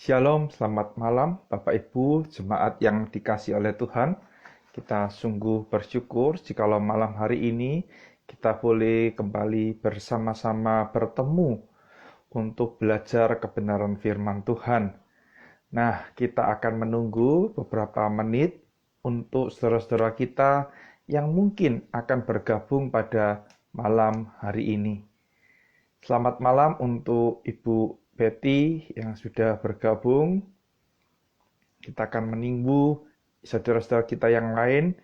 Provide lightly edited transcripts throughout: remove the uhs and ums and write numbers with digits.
Shalom, selamat malam Bapak Ibu, jemaat yang dikasihi oleh Tuhan. Kita sungguh bersyukur jikalau malam hari ini kita boleh kembali bersama-sama bertemu untuk belajar kebenaran firman Tuhan. Nah, kita akan menunggu beberapa menit untuk saudara-saudara kita yang mungkin akan bergabung pada malam hari ini. Selamat malam untuk Ibu Betty yang sudah bergabung. Kita akan menunggu saudara-saudara kita yang lain.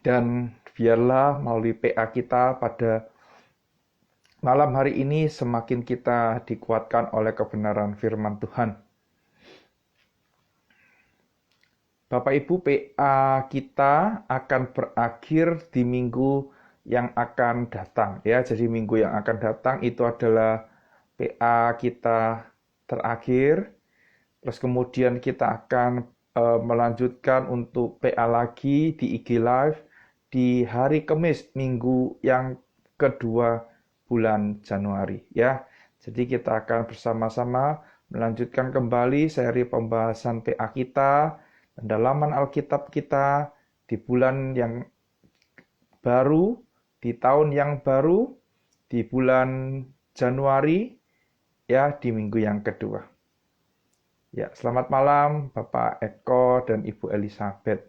Dan biarlah melalui PA kita pada malam hari ini semakin kita dikuatkan oleh kebenaran firman Tuhan. Bapak Ibu, PA kita akan berakhir di minggu yang akan datang. Ya, jadi minggu yang akan datang itu adalah PA kita terakhir, terus kemudian kita akan melanjutkan untuk PA lagi di IG Live di hari Kamis minggu yang kedua bulan Januari ya. Jadi kita akan bersama-sama melanjutkan kembali seri pembahasan PA kita, pendalaman Alkitab kita di bulan yang baru, di tahun yang baru, di bulan Januari ya, di minggu yang kedua. Ya, selamat malam Bapak Eko dan Ibu Elizabeth.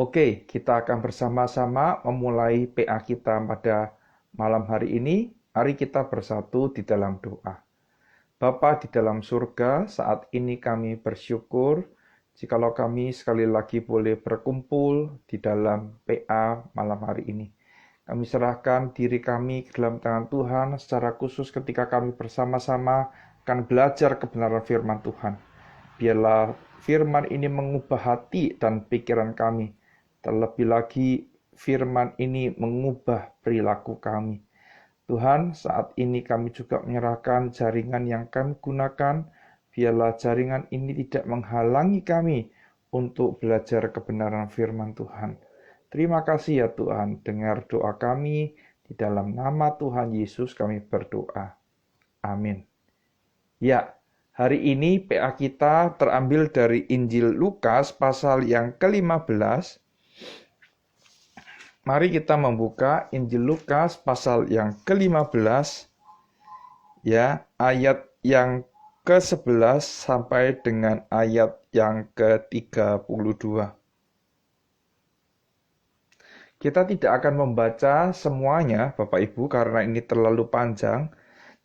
Oke, kita akan bersama-sama memulai PA kita pada malam hari ini. Mari kita bersatu di dalam doa. Bapa di dalam surga, saat ini kami bersyukur jikalau kami sekali lagi boleh berkumpul di dalam PA malam hari ini. Kami serahkan diri kami ke dalam tangan Tuhan secara khusus ketika kami bersama-sama akan belajar kebenaran firman Tuhan. Biarlah firman ini mengubah hati dan pikiran kami. Terlebih lagi firman ini mengubah perilaku kami. Tuhan, saat ini kami juga menyerahkan jaringan yang kami gunakan. Biarlah jaringan ini tidak menghalangi kami untuk belajar kebenaran firman Tuhan. Terima kasih ya Tuhan, dengar doa kami, di dalam nama Tuhan Yesus kami berdoa. Amin. Ya, hari ini PA kita terambil dari Injil Lukas pasal yang ke-15. Mari kita membuka Injil Lukas pasal yang ke-15, ya, ayat yang ke-11 sampai dengan ayat yang ke-32. Kita tidak akan membaca semuanya, Bapak Ibu, karena ini terlalu panjang.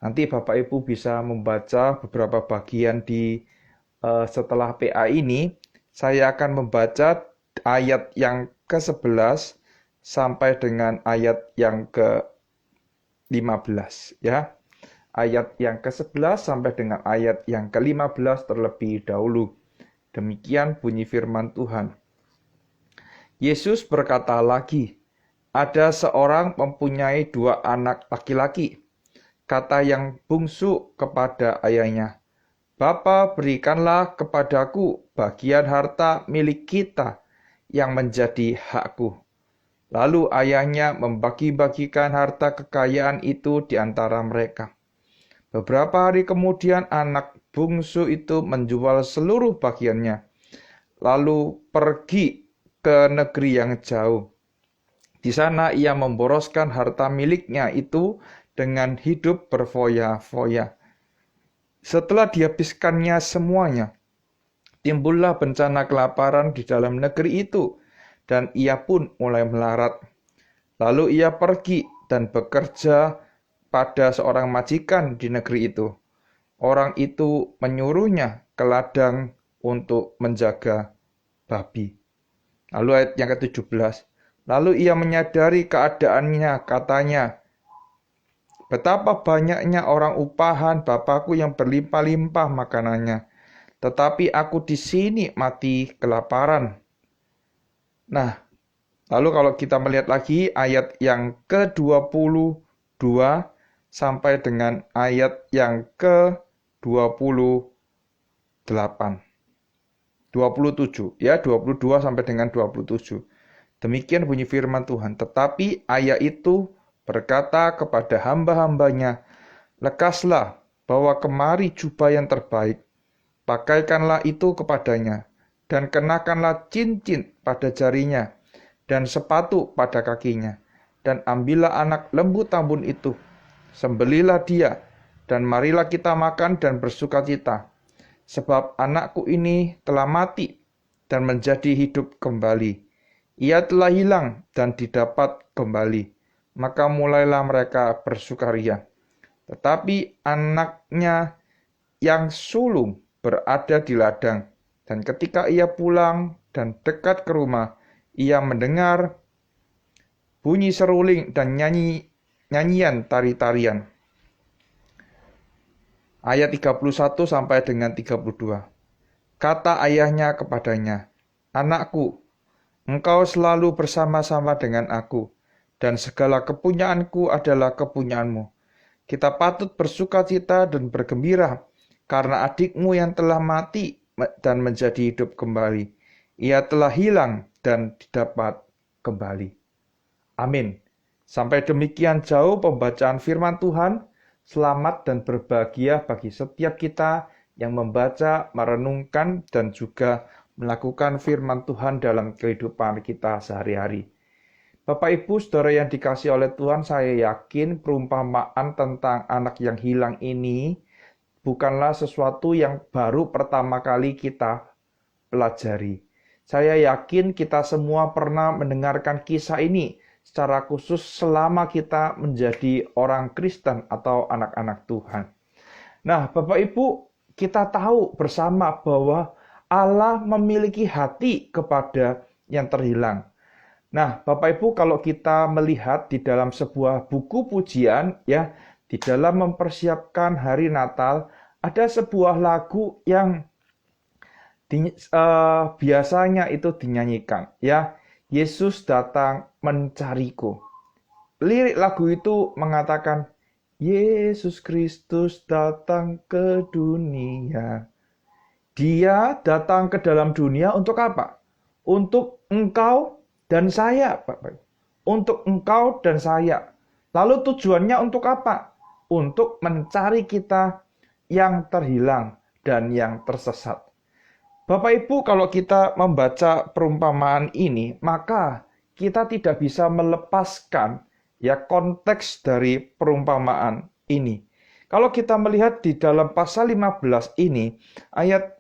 Nanti Bapak Ibu bisa membaca beberapa bagian di setelah PA ini. Saya akan membaca ayat yang ke-11 sampai dengan ayat yang ke-15. Ya. Ayat yang ke-11 sampai dengan ayat yang ke-15 terlebih dahulu. Demikian bunyi firman Tuhan. Yesus berkata lagi, ada seorang mempunyai 2 anak laki-laki. Kata yang bungsu kepada ayahnya, Bapa, berikanlah kepadaku bagian harta milik kita yang menjadi hakku. Lalu ayahnya membagi-bagikan harta kekayaan itu di antara mereka. Beberapa hari kemudian anak bungsu itu menjual seluruh bagiannya, lalu pergi ke negeri yang jauh. Di sana ia memboroskan harta miliknya itu dengan hidup berfoya-foya. Setelah dihabiskannya semuanya, timbullah bencana kelaparan di dalam negeri itu, dan ia pun mulai melarat. Lalu ia pergi dan bekerja pada seorang majikan di negeri itu. Orang itu menyuruhnya ke ladang untuk menjaga babi. Lalu ayat yang ke-17. Lalu ia menyadari keadaannya, katanya, betapa banyaknya orang upahan Bapakku yang berlimpah-limpah makanannya, tetapi aku di sini mati kelaparan. Nah, lalu kalau kita melihat lagi ayat yang ke-22 sampai dengan ayat yang ke-28. 27 ya, 22 sampai dengan 27. Demikian bunyi firman Tuhan. Tetapi ayah itu berkata kepada hamba-hambanya, Lekaslah, bawa kemari jubah yang terbaik, pakaikanlah itu kepadanya, dan kenakanlah cincin pada jarinya, dan sepatu pada kakinya. Dan ambillah anak lembu tambun itu, sembelilah dia, dan marilah kita makan dan bersukacita. Sebab anakku ini telah mati dan menjadi hidup kembali. Ia telah hilang dan didapat kembali. Maka mulailah mereka bersukaria. Tetapi anaknya yang sulung berada di ladang. Dan ketika ia pulang dan dekat ke rumah, ia mendengar bunyi seruling dan nyanyian tari-tarian. Ayat 31 sampai dengan 32. Kata ayahnya kepadanya, "Anakku, engkau selalu bersama-sama dengan aku, dan segala kepunyaanku adalah kepunyaanmu. Kita patut bersukacita dan bergembira, karena adikmu yang telah mati dan menjadi hidup kembali. Ia telah hilang dan didapat kembali." Amin. Sampai demikian jauh pembacaan firman Tuhan. Selamat dan berbahagia bagi setiap kita yang membaca, merenungkan, dan juga melakukan firman Tuhan dalam kehidupan kita sehari-hari. Bapak Ibu Saudara yang dikasihi oleh Tuhan, saya yakin perumpamaan tentang anak yang hilang ini bukanlah sesuatu yang baru pertama kali kita pelajari. Saya yakin kita semua pernah mendengarkan kisah ini secara khusus selama kita menjadi orang Kristen atau anak-anak Tuhan. Nah, Bapak Ibu, kita tahu bersama bahwa Allah memiliki hati kepada yang terhilang. Nah, Bapak Ibu, kalau kita melihat di dalam sebuah buku pujian, ya, di dalam mempersiapkan hari Natal, ada sebuah lagu yang biasanya itu dinyanyikan, ya. Yesus datang mencariku. Lirik lagu itu mengatakan, Yesus Kristus datang ke dunia. Dia datang ke dalam dunia untuk apa? Untuk engkau dan saya, Bapak. Untuk engkau dan saya. Lalu tujuannya untuk apa? Untuk mencari kita yang terhilang dan yang tersesat. Bapak Ibu, kalau kita membaca perumpamaan ini, maka kita tidak bisa melepaskan ya konteks dari perumpamaan ini. Kalau kita melihat di dalam pasal 15 ini, ayat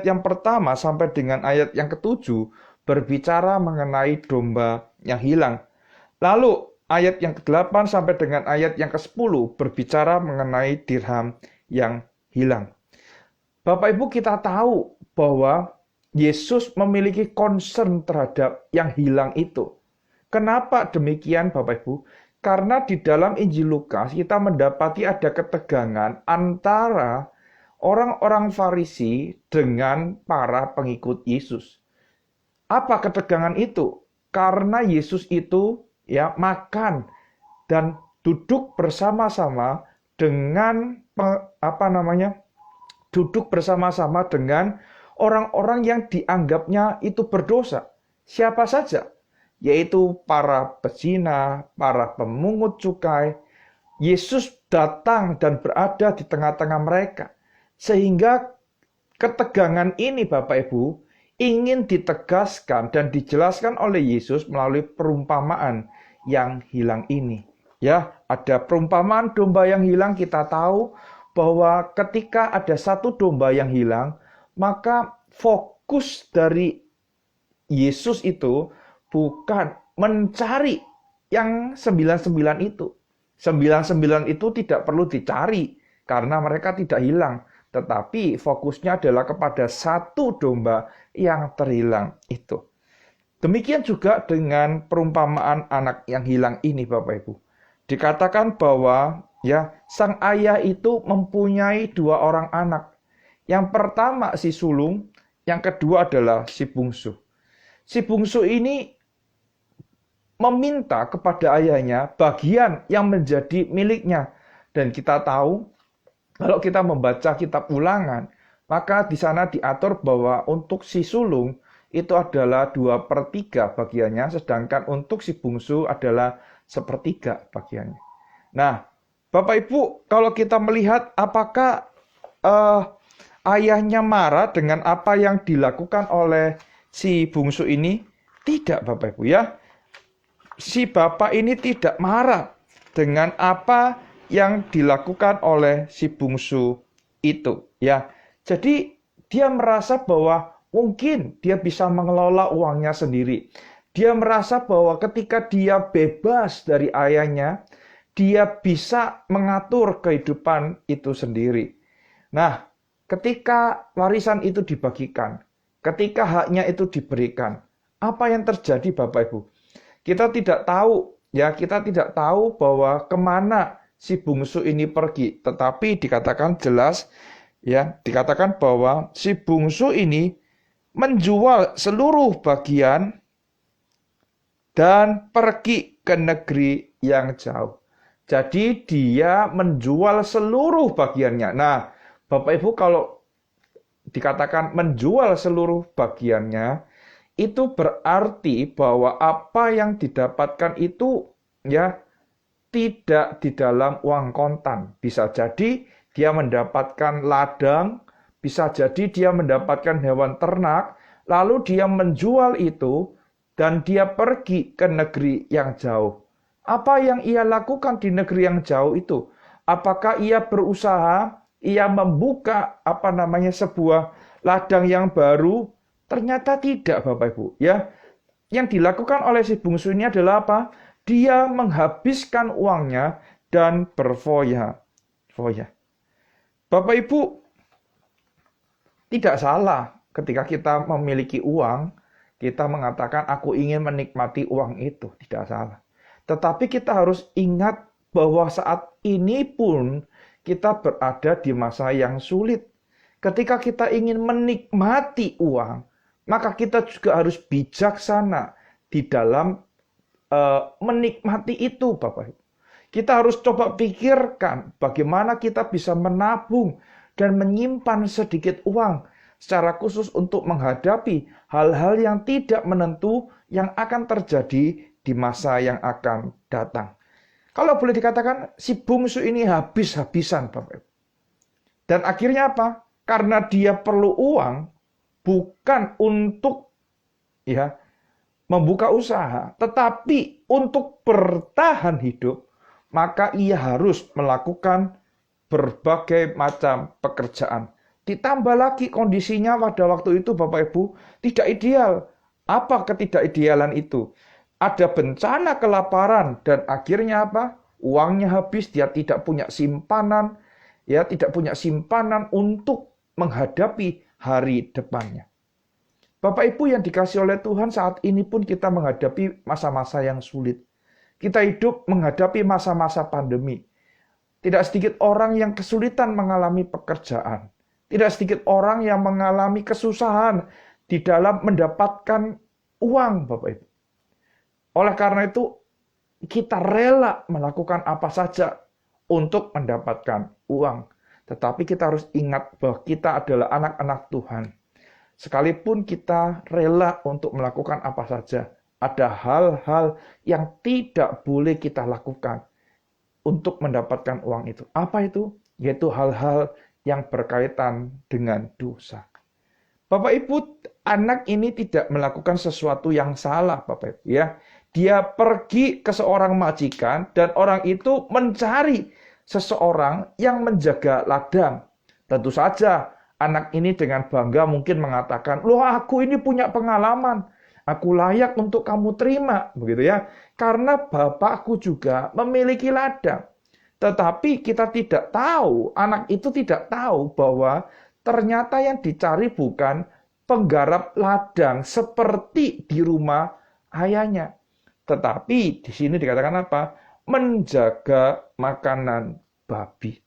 yang pertama sampai dengan ayat yang ke-7 berbicara mengenai domba yang hilang. Lalu ayat yang ke-8 sampai dengan ayat yang ke-10 berbicara mengenai dirham yang hilang. Bapak Ibu, kita tahu bahwa Yesus memiliki concern terhadap yang hilang itu. Kenapa demikian, Bapak Ibu? Karena di dalam Injil Lukas kita mendapati ada ketegangan antara orang-orang Farisi dengan para pengikut Yesus. Apa ketegangan itu? Karena Yesus itu ya makan dan duduk bersama-sama dengan duduk bersama-sama dengan orang-orang yang dianggapnya itu berdosa. Siapa saja? Yaitu para pezina, para pemungut cukai. Yesus datang dan berada di tengah-tengah mereka. Sehingga ketegangan ini Bapak Ibu ingin ditegaskan dan dijelaskan oleh Yesus melalui perumpamaan yang hilang ini. Ya, ada perumpamaan domba yang hilang, kita tahu bahwa ketika ada satu domba yang hilang, maka fokus dari Yesus itu bukan mencari yang 99 itu. 99 itu tidak perlu dicari karena mereka tidak hilang. Tetapi fokusnya adalah kepada satu domba yang terhilang itu. Demikian juga dengan perumpamaan anak yang hilang ini Bapak Ibu. Dikatakan bahwa ya, sang ayah itu mempunyai dua orang anak. Yang pertama si sulung, yang kedua adalah si bungsu. Si bungsu ini meminta kepada ayahnya bagian yang menjadi miliknya. Dan kita tahu, kalau kita membaca kitab Ulangan, maka di sana diatur bahwa untuk si sulung itu adalah 2/3 bagiannya, sedangkan untuk si bungsu adalah 1/3 bagiannya. Nah, Bapak Ibu, kalau kita melihat apakah ayahnya marah dengan apa yang dilakukan oleh si bungsu ini? Tidak, Bapak Ibu ya. Si bapak ini tidak marah dengan apa yang dilakukan oleh si bungsu itu, ya. Jadi dia merasa bahwa mungkin dia bisa mengelola uangnya sendiri. Dia merasa bahwa ketika dia bebas dari ayahnya, dia bisa mengatur kehidupan itu sendiri. Nah, ketika warisan itu dibagikan, ketika haknya itu diberikan, apa yang terjadi Bapak Ibu? Kita tidak tahu, ya, kita tidak tahu bahwa kemana si bungsu ini pergi. Tetapi dikatakan jelas, ya, dikatakan bahwa si bungsu ini menjual seluruh bagian dan pergi ke negeri yang jauh. Jadi dia menjual seluruh bagiannya. Nah, Bapak Ibu kalau dikatakan menjual seluruh bagiannya, itu berarti bahwa apa yang didapatkan itu ya tidak di dalam uang kontan. Bisa jadi dia mendapatkan ladang, bisa jadi dia mendapatkan hewan ternak, lalu dia menjual itu dan dia pergi ke negeri yang jauh. Apa yang ia lakukan di negeri yang jauh itu? Apakah ia berusaha, ia membuka sebuah ladang yang baru? Ternyata tidak, Bapak Ibu, ya. Yang dilakukan oleh si bungsu ini adalah apa? Dia menghabiskan uangnya dan berfoya-foya. Bapak Ibu, tidak salah ketika kita memiliki uang, kita mengatakan aku ingin menikmati uang itu, tidak salah. Tetapi kita harus ingat bahwa saat ini pun kita berada di masa yang sulit. Ketika kita ingin menikmati uang, maka kita juga harus bijaksana di dalam menikmati itu, Bapak Ibu. Kita harus coba pikirkan bagaimana kita bisa menabung dan menyimpan sedikit uang secara khusus untuk menghadapi hal-hal yang tidak menentu yang akan terjadi di masa yang akan datang. Kalau boleh dikatakan, si bungsu ini habis-habisan, Bapak Ibu. Dan akhirnya apa? Karena dia perlu uang, bukan untuk ya membuka usaha, tetapi untuk bertahan hidup, maka ia harus melakukan berbagai macam pekerjaan. Ditambah lagi kondisinya pada waktu itu Bapak Ibu tidak ideal. Apa ketidakidealan itu? Ada bencana kelaparan dan akhirnya apa? Uangnya habis, dia tidak punya simpanan, ya tidak punya simpanan untuk menghadapi hari depannya. Bapak Ibu yang dikasih oleh Tuhan, saat ini pun kita menghadapi masa-masa yang sulit. Kita hidup menghadapi masa-masa pandemi. Tidak sedikit orang yang kesulitan mengalami pekerjaan. Tidak sedikit orang yang mengalami kesusahan di dalam mendapatkan uang, Bapak Ibu. Oleh karena itu, kita rela melakukan apa saja untuk mendapatkan uang. Tetapi kita harus ingat bahwa kita adalah anak-anak Tuhan. Sekalipun kita rela untuk melakukan apa saja, ada hal-hal yang tidak boleh kita lakukan untuk mendapatkan uang itu. Apa itu? Yaitu hal-hal yang berkaitan dengan dosa. Bapak Ibu, anak ini tidak melakukan sesuatu yang salah, Bapak Ibu ya. Dia pergi ke seorang majikan dan orang itu mencari seseorang yang menjaga ladang. Tentu saja anak ini dengan bangga mungkin mengatakan, "Loh, aku ini punya pengalaman. Aku layak untuk kamu terima." Begitu ya. Karena bapakku juga memiliki ladang. Tetapi kita tidak tahu, anak itu tidak tahu bahwa ternyata yang dicari bukan penggarap ladang seperti di rumah ayahnya. Tetapi di sini dikatakan apa? Menjaga makanan babi.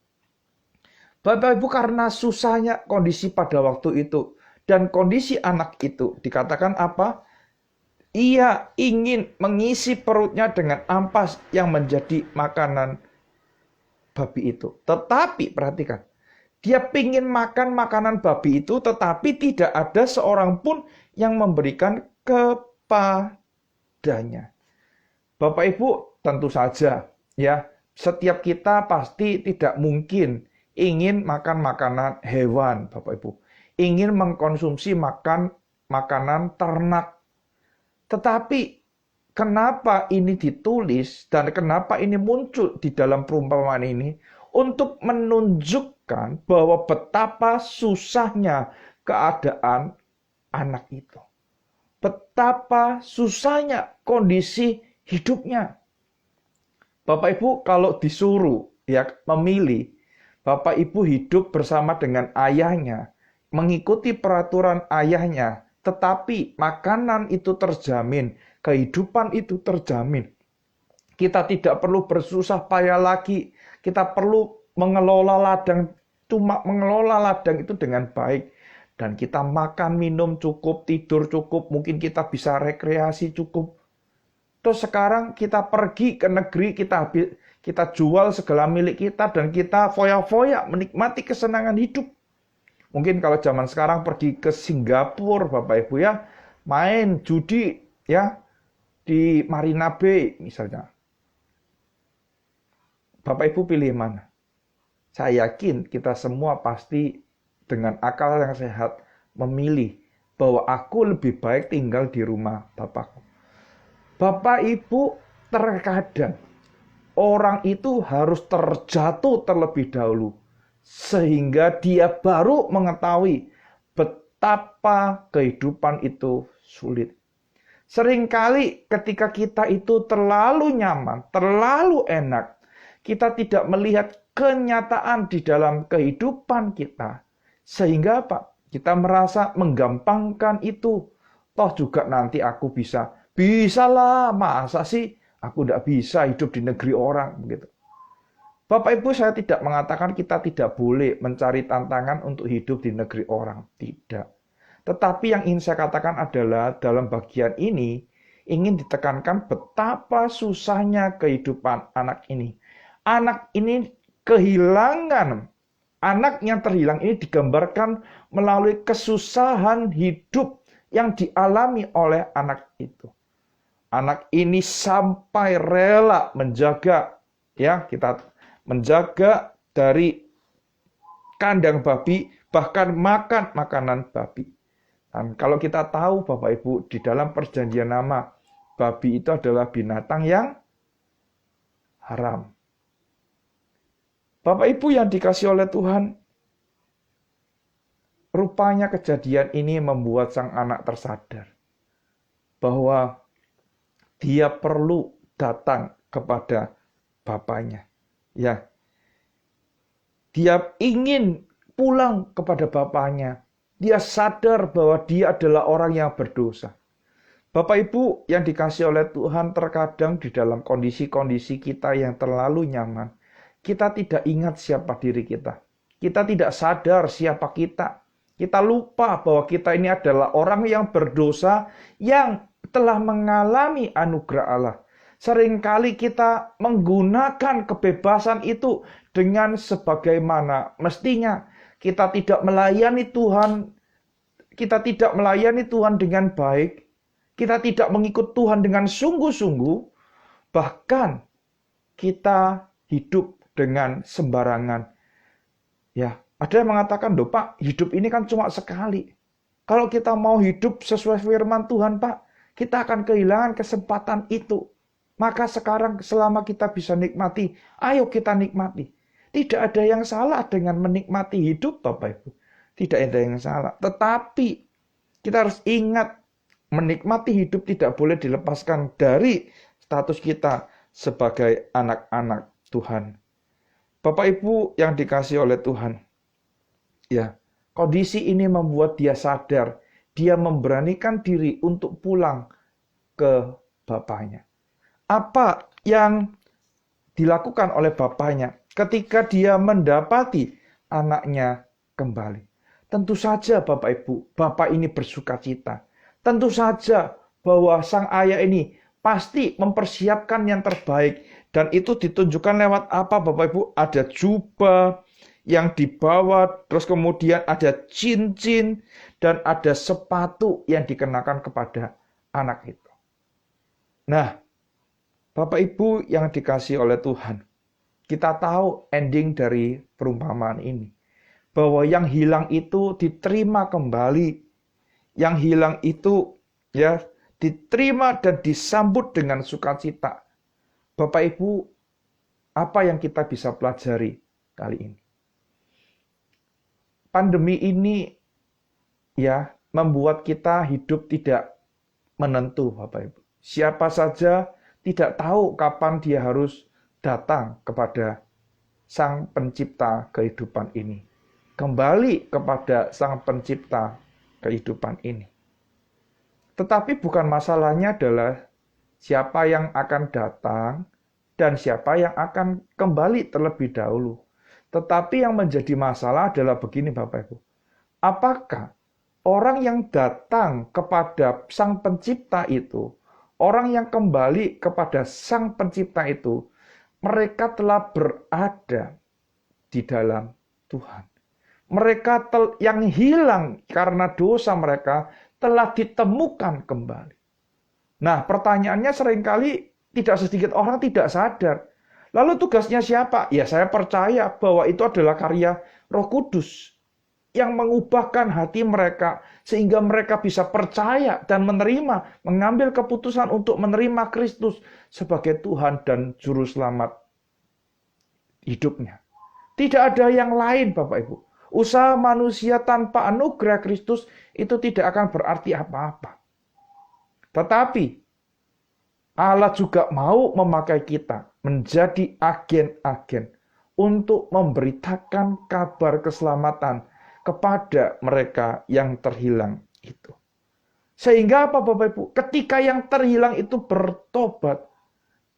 Bapak Ibu, karena susahnya kondisi pada waktu itu dan kondisi anak itu dikatakan apa? Ia ingin mengisi perutnya dengan ampas yang menjadi makanan babi itu. Tetapi perhatikan, dia ingin makan makanan babi itu tetapi tidak ada seorang pun yang memberikan kepadanya. Bapak Ibu tentu saja ya Setiap kita pasti tidak mungkin ingin makan makanan hewan, Bapak Ibu. Ingin mengkonsumsi makanan ternak. Tetapi kenapa ini ditulis dan kenapa ini muncul di dalam perumpamaan ini? Untuk menunjukkan bahwa betapa susahnya keadaan anak itu. Betapa susahnya kondisi hidupnya. Bapak Ibu kalau disuruh memilih, Bapak Ibu hidup bersama dengan ayahnya, mengikuti peraturan ayahnya, tetapi makanan itu terjamin, kehidupan itu terjamin. Kita tidak perlu bersusah payah lagi, kita perlu mengelola ladang, cuma mengelola ladang itu dengan baik. Dan kita makan, minum cukup, tidur cukup, mungkin kita bisa rekreasi cukup. Terus sekarang kita pergi ke negeri, kita jual segala milik kita dan kita foya-foya menikmati kesenangan hidup. Mungkin kalau zaman sekarang pergi ke Singapura, Bapak Ibu ya, main judi ya di Marina Bay misalnya. Bapak Ibu pilih mana? Saya yakin kita semua pasti dengan akal yang sehat memilih bahwa aku lebih baik tinggal di rumah Bapakku. Bapak Ibu, terkadang orang itu harus terjatuh terlebih dahulu sehingga dia baru mengetahui betapa kehidupan itu sulit. Seringkali ketika kita itu terlalu nyaman, terlalu enak, kita tidak melihat kenyataan di dalam kehidupan kita. Sehingga apa? Kita merasa menggampangkan itu. Toh juga nanti aku bisa lah, masa sih aku tidak bisa hidup di negeri orang begitu. Bapak Ibu, saya tidak mengatakan kita tidak boleh mencari tantangan untuk hidup di negeri orang, tidak. Tetapi yang ingin saya katakan adalah dalam bagian ini ingin ditekankan betapa susahnya kehidupan anak ini. Anak ini kehilangan, anak yang terhilang ini digambarkan melalui kesusahan hidup yang dialami oleh anak itu. Anak ini sampai rela menjaga kita menjaga dari kandang babi, bahkan makan makanan babi. Dan kalau kita tahu Bapak Ibu di dalam perjanjian lama, babi itu adalah binatang yang haram. Bapak Ibu yang dikasih oleh Tuhan, rupanya kejadian ini membuat sang anak tersadar bahwa dia perlu datang kepada bapaknya. Ya. Dia ingin pulang kepada bapaknya. Dia sadar bahwa dia adalah orang yang berdosa. Bapak Ibu yang dikasih oleh Tuhan, terkadang di dalam kondisi-kondisi kita yang terlalu nyaman, kita tidak ingat siapa diri kita. Kita tidak sadar siapa kita. Kita lupa bahwa kita ini adalah orang yang berdosa yang telah mengalami anugerah Allah. Seringkali kita menggunakan kebebasan itu dengan sebagaimana mestinya. Kita tidak melayani Tuhan. Kita tidak melayani Tuhan dengan baik. Kita tidak mengikut Tuhan dengan sungguh-sungguh. Bahkan kita hidup dengan sembarangan. Ya, ada yang mengatakan, "Loh Pak, hidup ini kan cuma sekali. Kalau kita mau hidup sesuai firman Tuhan, Pak, kita akan kehilangan kesempatan itu. Maka sekarang selama kita bisa nikmati, ayo kita nikmati." Tidak ada yang salah dengan menikmati hidup, Bapak Ibu. Tidak ada yang salah. Tetapi kita harus ingat, menikmati hidup tidak boleh dilepaskan dari status kita sebagai anak-anak Tuhan. Bapak Ibu yang dikasih oleh Tuhan, ya, kondisi ini membuat dia sadar. Dia memberanikan diri untuk pulang ke bapaknya. Apa yang dilakukan oleh bapaknya ketika dia mendapati anaknya kembali? Tentu saja Bapak Ibu, bapak ini bersukacita. Tentu saja bahwa sang ayah ini pasti mempersiapkan yang terbaik. Dan itu ditunjukkan lewat apa Bapak Ibu? Ada jubah yang dibawa, terus kemudian ada cincin, dan ada sepatu yang dikenakan kepada anak itu. Nah, Bapak Ibu yang dikasih oleh Tuhan, kita tahu ending dari perumpamaan ini. Bahwa yang hilang itu diterima kembali. Yang hilang itu ya diterima dan disambut dengan sukacita. Bapak Ibu, apa yang kita bisa pelajari kali ini? Pandemi ini ya membuat kita hidup tidak menentu, Bapak Ibu. Siapa saja tidak tahu kapan dia harus datang kepada Sang Pencipta kehidupan ini. Kembali kepada Sang Pencipta kehidupan ini. Tetapi bukan masalahnya adalah siapa yang akan datang dan siapa yang akan kembali terlebih dahulu. Tetapi yang menjadi masalah adalah begini Bapak Ibu. Apakah orang yang datang kepada Sang Pencipta itu, orang yang kembali kepada Sang Pencipta itu, mereka telah berada di dalam Tuhan. Mereka yang hilang karena dosa mereka telah ditemukan kembali. Nah, pertanyaannya seringkali tidak sedikit orang tidak sadar. Lalu tugasnya siapa? Ya, saya percaya bahwa itu adalah karya Roh Kudus yang mengubahkan hati mereka sehingga mereka bisa percaya dan menerima, mengambil keputusan untuk menerima Kristus sebagai Tuhan dan Juru Selamat hidupnya. Tidak ada yang lain, Bapak Ibu. Usaha manusia tanpa anugerah Kristus itu tidak akan berarti apa-apa. Tetapi Allah juga mau memakai kita menjadi agen-agen untuk memberitakan kabar keselamatan kepada mereka yang terhilang itu. Sehingga apa Bapak Ibu? Ketika yang terhilang itu bertobat,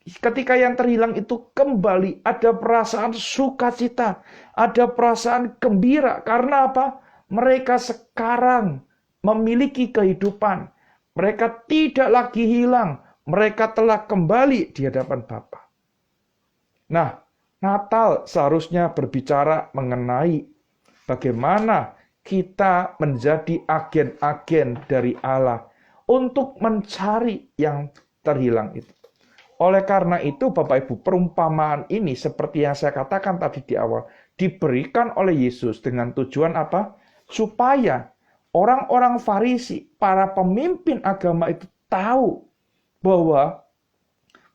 ketika yang terhilang itu kembali, ada perasaan sukacita, ada perasaan gembira. Karena apa? Mereka sekarang memiliki kehidupan. Mereka tidak lagi hilang. Mereka telah kembali di hadapan Bapa. Nah, Natal seharusnya berbicara mengenai bagaimana kita menjadi agen-agen dari Allah untuk mencari yang terhilang itu. Oleh karena itu, Bapak Ibu, perumpamaan ini seperti yang saya katakan tadi di awal, diberikan oleh Yesus dengan tujuan apa? Supaya orang-orang Farisi, para pemimpin agama itu tahu bahwa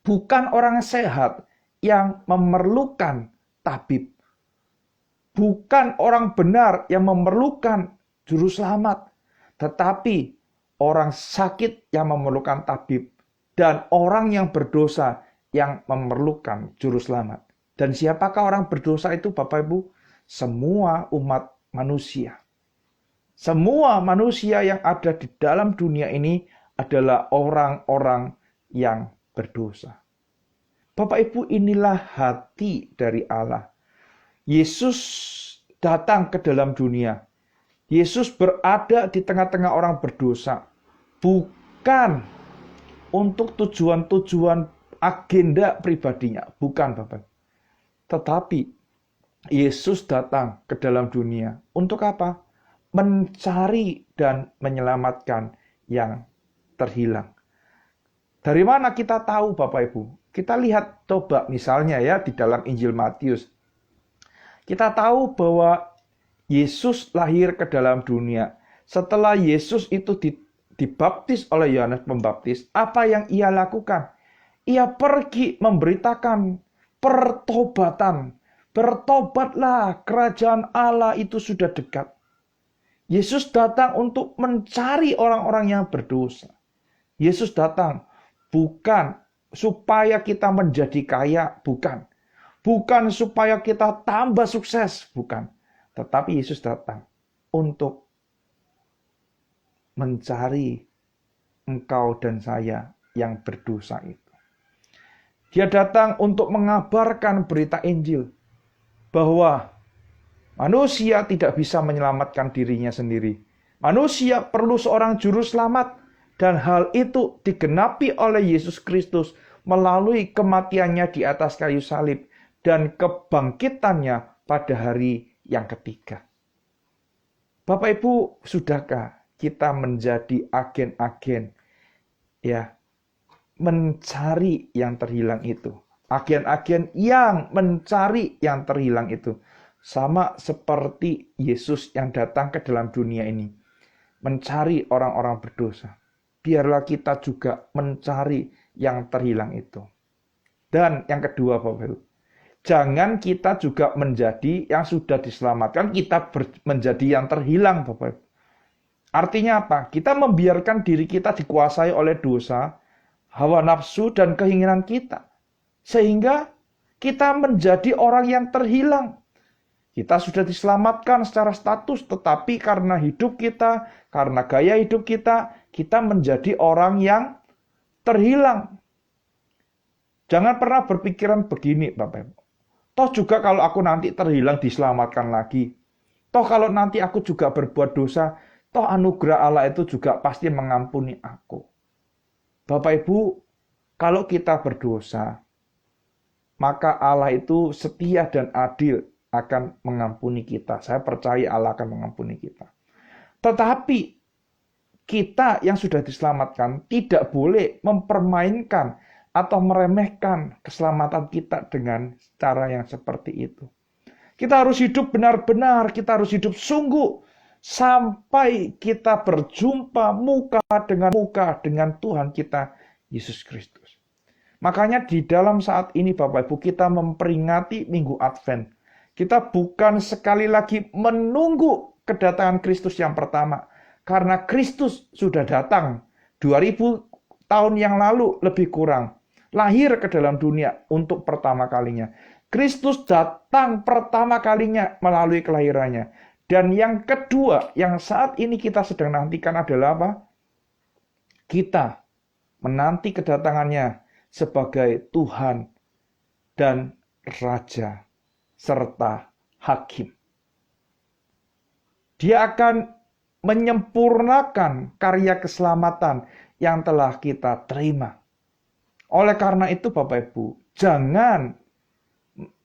bukan orang sehat yang memerlukan tabib. Bukan orang benar yang memerlukan juru selamat. Tetapi orang sakit yang memerlukan tabib. Dan orang yang berdosa yang memerlukan juru selamat. Dan siapakah orang berdosa itu Bapak Ibu? Semua umat manusia. Semua manusia yang ada di dalam dunia ini adalah orang-orang yang berdosa. Bapak Ibu, inilah hati dari Allah. Yesus datang ke dalam dunia. Yesus berada di tengah-tengah orang berdosa. Bukan untuk tujuan-tujuan agenda pribadinya. Bukan Bapak. Tetapi Yesus datang ke dalam dunia. Untuk apa? Mencari dan menyelamatkan yang terhilang. Dari mana kita tahu Bapak Ibu? Kita lihat coba misalnya ya di dalam Injil Matius. Kita tahu bahwa Yesus lahir ke dalam dunia. Setelah Yesus itu dibaptis oleh Yohanes Pembaptis, apa yang ia lakukan? Ia pergi memberitakan pertobatan. Bertobatlah, kerajaan Allah itu sudah dekat. Yesus datang untuk mencari orang-orang yang berdosa. Yesus datang bukan supaya kita menjadi kaya, bukan. Bukan supaya kita tambah sukses, bukan. Tetapi Yesus datang untuk mencari engkau dan saya yang berdosa itu. Dia datang untuk mengabarkan berita Injil bahwa manusia tidak bisa menyelamatkan dirinya sendiri. Manusia perlu seorang juru selamat dan hal itu digenapi oleh Yesus Kristus melalui kematiannya di atas kayu salib dan kebangkitannya pada hari yang ketiga. Bapak Ibu, sudahkah kita menjadi agen-agen ya mencari yang terhilang itu? Agen-agen yang mencari yang terhilang itu. Sama seperti Yesus yang datang ke dalam dunia ini. Mencari orang-orang berdosa. Biarlah kita juga mencari yang terhilang itu. Dan yang kedua, Bapak Ibu, jangan kita juga menjadi yang sudah diselamatkan, kita menjadi yang terhilang, Bapak Ibu. Artinya apa? Kita membiarkan diri kita dikuasai oleh dosa, hawa nafsu, dan keinginan kita. Sehingga kita menjadi orang yang terhilang. Kita sudah diselamatkan secara status, tetapi karena hidup kita, karena gaya hidup kita, kita menjadi orang yang terhilang. Jangan pernah berpikiran begini, Bapak Ibu. Toh juga kalau aku nanti terhilang, diselamatkan lagi. Toh kalau nanti aku juga berbuat dosa, toh anugerah Allah itu juga pasti mengampuni aku. Bapak Ibu, kalau kita berdosa, maka Allah itu setia dan adil akan mengampuni kita. Saya percaya Allah akan mengampuni kita. Tetapi kita yang sudah diselamatkan tidak boleh mempermainkan atau meremehkan keselamatan kita dengan cara yang seperti itu. Kita harus hidup benar-benar, kita harus hidup sungguh sampai kita berjumpa muka dengan Tuhan kita Yesus Kristus. Makanya di dalam saat ini Bapak Ibu kita memperingati Minggu Advent. Kita bukan sekali lagi menunggu kedatangan Kristus yang pertama. Karena Kristus sudah datang 2000 tahun yang lalu lebih kurang. Lahir ke dalam dunia untuk pertama kalinya. Kristus datang pertama kalinya melalui kelahirannya. Dan yang kedua yang saat ini kita sedang nantikan adalah apa? Kita menanti kedatangannya sebagai Tuhan dan Raja serta Hakim. Dia akan menyempurnakan karya keselamatan yang telah kita terima. Oleh karena itu Bapak Ibu, jangan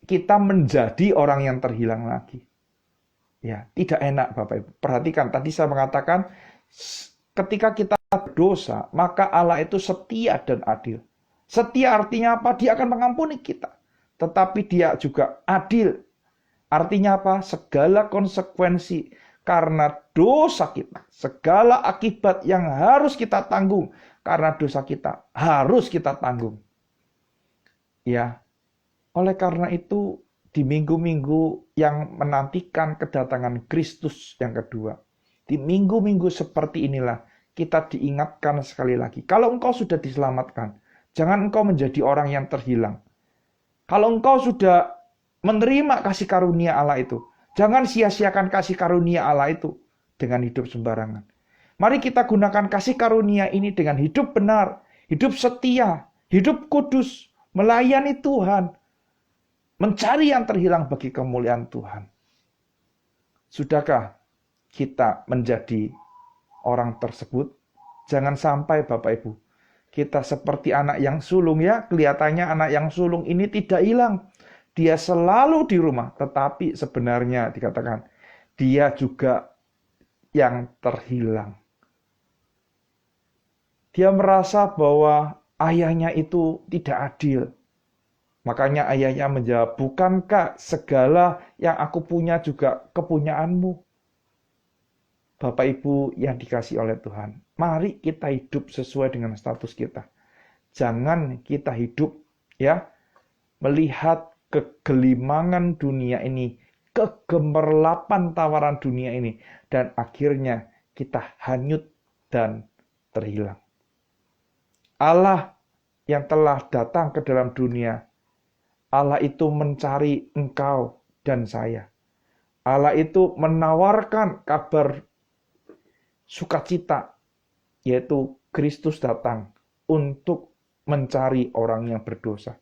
kita menjadi orang yang terhilang lagi. Ya, tidak enak Bapak Ibu. Perhatikan, tadi saya mengatakan ketika kita berdosa, maka Allah itu setia dan adil. Setia artinya apa? Dia akan mengampuni kita. Tetapi dia juga adil. Artinya apa? Segala konsekuensi karena dosa kita. Segala akibat yang harus kita tanggung karena dosa kita. Harus kita tanggung. Ya, oleh karena itu di minggu-minggu yang menantikan kedatangan Kristus yang kedua. Di minggu-minggu seperti inilah kita diingatkan sekali lagi. Kalau engkau sudah diselamatkan, jangan engkau menjadi orang yang terhilang. Kalau engkau sudah menerima kasih karunia Allah itu, jangan sia-siakan kasih karunia Allah itu dengan hidup sembarangan. Mari kita gunakan kasih karunia ini dengan hidup benar, hidup setia, hidup kudus, melayani Tuhan, mencari yang terhilang bagi kemuliaan Tuhan. Sudahkah kita menjadi orang tersebut? Jangan sampai Bapak Ibu, kita seperti anak yang sulung ya. Kelihatannya anak yang sulung ini tidak hilang. Dia selalu di rumah. Tetapi sebenarnya dikatakan dia juga yang terhilang. Dia merasa bahwa ayahnya itu tidak adil. Makanya ayahnya menjawab, bukankah segala yang aku punya juga kepunyaanmu? Bapak Ibu yang dikasihi oleh Tuhan, mari kita hidup sesuai dengan status kita. Jangan kita hidup ya melihat kegelimangan dunia ini, kegemerlapan tawaran dunia ini, dan akhirnya kita hanyut dan terhilang. Allah yang telah datang ke dalam dunia, Allah itu mencari engkau dan saya. Allah itu menawarkan kabar sukacita, yaitu Kristus datang untuk mencari orang yang berdosa.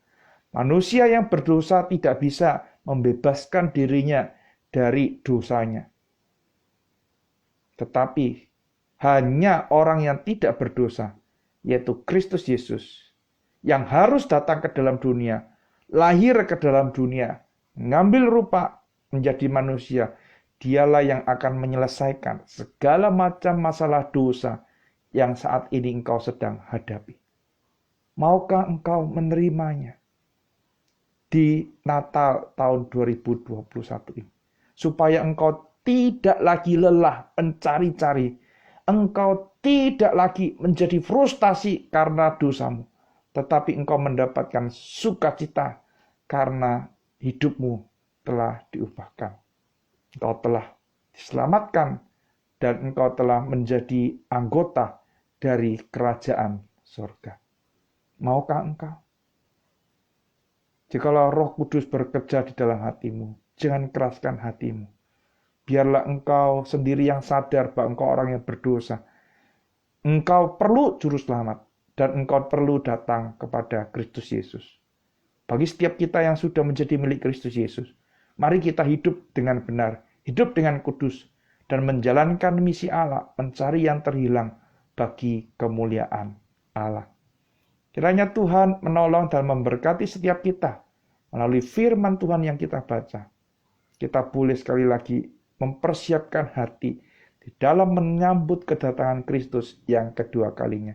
Manusia yang berdosa tidak bisa membebaskan dirinya dari dosanya. Tetapi hanya orang yang tidak berdosa, yaitu Kristus Yesus, yang harus datang ke dalam dunia, lahir ke dalam dunia, mengambil rupa menjadi manusia. Dialah yang akan menyelesaikan segala macam masalah dosa yang saat ini engkau sedang hadapi. Maukah engkau menerimanya? di Natal tahun 2021 ini. Supaya engkau tidak lagi lelah mencari-cari. Engkau tidak lagi menjadi frustasi karena dosamu. Tetapi engkau mendapatkan sukacita karena hidupmu telah diubahkan. Engkau telah diselamatkan dan engkau telah menjadi anggota dari kerajaan surga. Maukah engkau? Jikalau Roh Kudus bekerja di dalam hatimu, jangan keraskan hatimu. Biarlah engkau sendiri yang sadar bahwa engkau orang yang berdosa. Engkau perlu juru selamat dan engkau perlu datang kepada Kristus Yesus. Bagi setiap kita yang sudah menjadi milik Kristus Yesus, mari kita hidup dengan benar, hidup dengan kudus, dan menjalankan misi Allah, mencari yang terhilang bagi kemuliaan Allah. Kiranya Tuhan menolong dan memberkati setiap kita melalui firman Tuhan yang kita baca. Kita boleh sekali lagi mempersiapkan hati di dalam menyambut kedatangan Kristus yang kedua kalinya.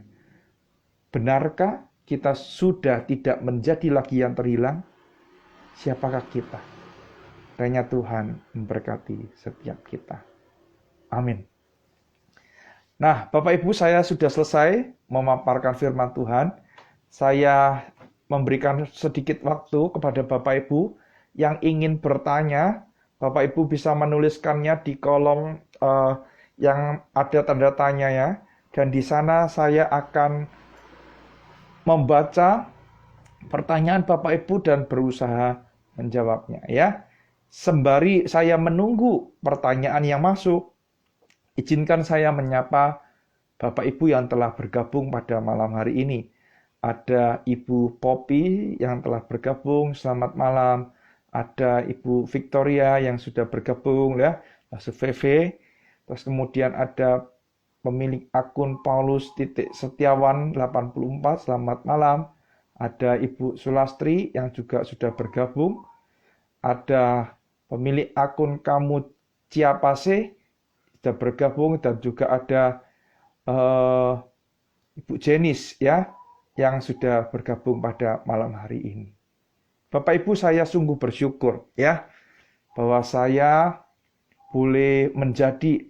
Benarkah kita sudah tidak menjadi lagi yang terhilang? Siapakah kita? Kiranya Tuhan memberkati setiap kita. Amin. Nah, Bapak Ibu, saya sudah selesai memaparkan firman Tuhan. Saya memberikan sedikit waktu kepada Bapak Ibu yang ingin bertanya. Bapak Ibu bisa menuliskannya di kolom yang ada tanda tanya ya. Dan di sana saya akan membaca pertanyaan Bapak Ibu dan berusaha menjawabnya ya. Sembari saya menunggu pertanyaan yang masuk, izinkan saya menyapa Bapak Ibu yang telah bergabung pada malam hari ini. Ada Ibu Poppy yang telah bergabung, selamat malam. Ada Ibu Victoria yang sudah bergabung ya, Mas VV. Terus kemudian ada pemilik akun Paulus Setiawan 84, selamat malam. Ada Ibu Sulastri yang juga sudah bergabung. Ada pemilik akun Kamu Ciapase sudah bergabung, dan juga ada Ibu Jenis ya yang sudah bergabung pada malam hari ini. Bapak Ibu, saya sungguh bersyukur ya bahwa saya boleh menjadi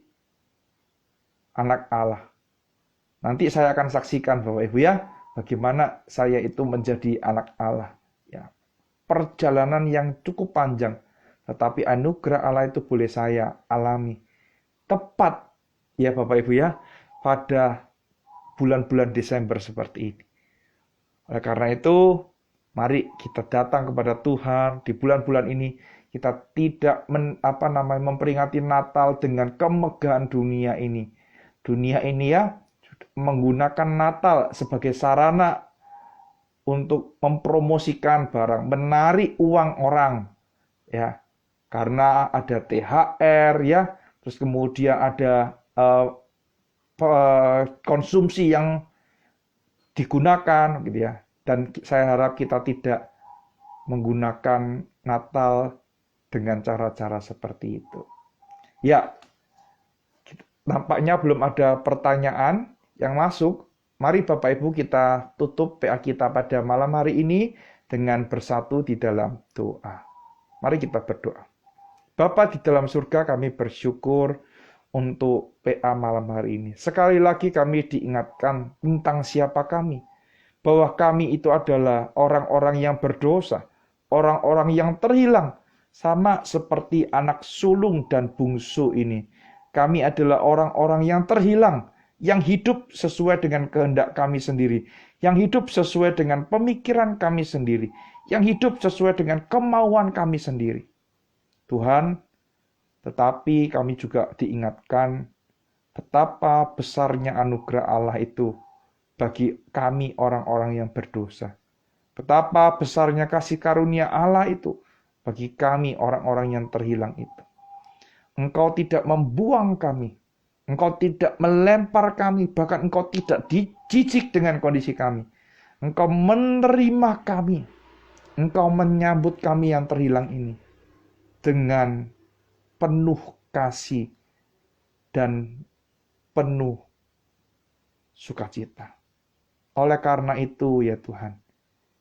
anak Allah. Nanti saya akan saksikan Bapak Ibu ya bagaimana saya itu menjadi anak Allah ya. Perjalanan yang cukup panjang, tetapi anugerah Allah itu boleh saya alami tepat ya Bapak Ibu ya pada bulan-bulan Desember seperti ini. Oleh karena itu, mari kita datang kepada Tuhan di bulan-bulan ini. Kita tidak memperingati Natal dengan kemegahan dunia ini. Dunia ini ya menggunakan Natal sebagai sarana untuk mempromosikan barang, menarik uang orang ya. Karena ada THR ya, terus kemudian ada konsumsi yang digunakan gitu ya. Dan saya harap kita tidak menggunakan Natal dengan cara-cara seperti itu. Ya, nampaknya belum ada pertanyaan yang masuk. Mari Bapak Ibu kita tutup PA kita pada malam hari ini dengan bersatu di dalam doa. Mari kita berdoa. Bapa di dalam surga, kami bersyukur untuk PA malam hari ini. Sekali lagi kami diingatkan tentang siapa kami. Bahwa kami itu adalah orang-orang yang berdosa. Orang-orang yang terhilang. Sama seperti anak sulung dan bungsu ini. Kami adalah orang-orang yang terhilang. Yang hidup sesuai dengan kehendak kami sendiri. Yang hidup sesuai dengan pemikiran kami sendiri. Yang hidup sesuai dengan kemauan kami sendiri. Tuhan, tetapi kami juga diingatkan betapa besarnya anugerah Allah itu bagi kami orang-orang yang berdosa. Betapa besarnya kasih karunia Allah itu bagi kami orang-orang yang terhilang itu. Engkau tidak membuang kami. Engkau tidak melempar kami. Bahkan engkau tidak dijijik dengan kondisi kami. Engkau menerima kami. Engkau menyambut kami yang terhilang ini dengan penuh kasih dan penuh sukacita. Oleh karena itu ya Tuhan,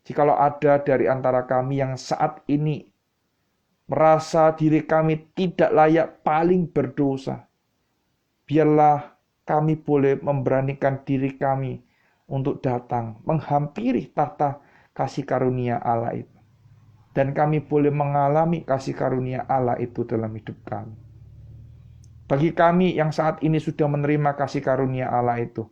Jikalau ada dari antara kami yang saat ini merasa diri kami tidak layak, paling berdosa, biarlah kami boleh memberanikan diri kami untuk datang menghampiri tahta kasih karunia Allah itu. Dan kami boleh mengalami kasih karunia Allah itu dalam hidup kami. Bagi kami yang saat ini sudah menerima kasih karunia Allah itu,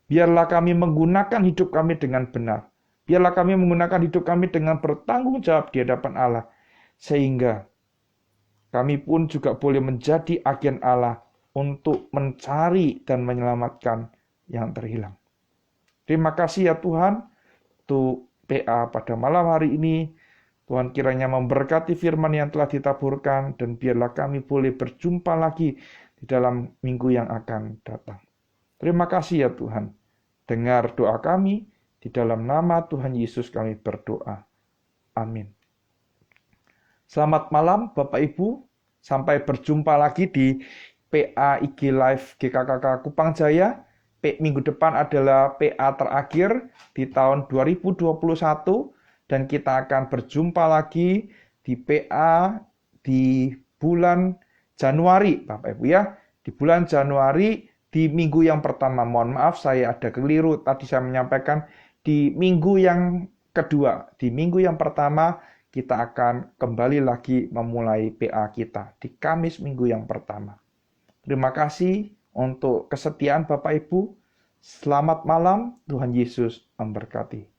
biarlah kami menggunakan hidup kami dengan benar. Biarlah kami menggunakan hidup kami dengan bertanggung jawab di hadapan Allah. Sehingga kami pun juga boleh menjadi agen Allah untuk mencari dan menyelamatkan yang terhilang. Terima kasih ya Tuhan untuk PA pada malam hari ini. Tuhan kiranya memberkati firman yang telah ditaburkan dan biarlah kami boleh berjumpa lagi di dalam minggu yang akan datang. Terima kasih ya Tuhan. Dengar doa kami, di dalam nama Tuhan Yesus kami berdoa. Amin. Selamat malam Bapak Ibu. Sampai berjumpa lagi di PA IG Live GKKK Kupang Jaya. Minggu depan adalah PA terakhir di tahun 2021. Dan kita akan berjumpa lagi di PA di bulan Januari, Bapak Ibu ya. Di bulan Januari, di minggu yang pertama. Mohon maaf saya ada keliru. Tadi saya menyampaikan di minggu yang kedua. Di minggu yang pertama, kita akan kembali lagi memulai PA kita. Di Kamis minggu yang pertama. Terima kasih untuk kesetiaan Bapak Ibu. Selamat malam, Tuhan Yesus memberkati.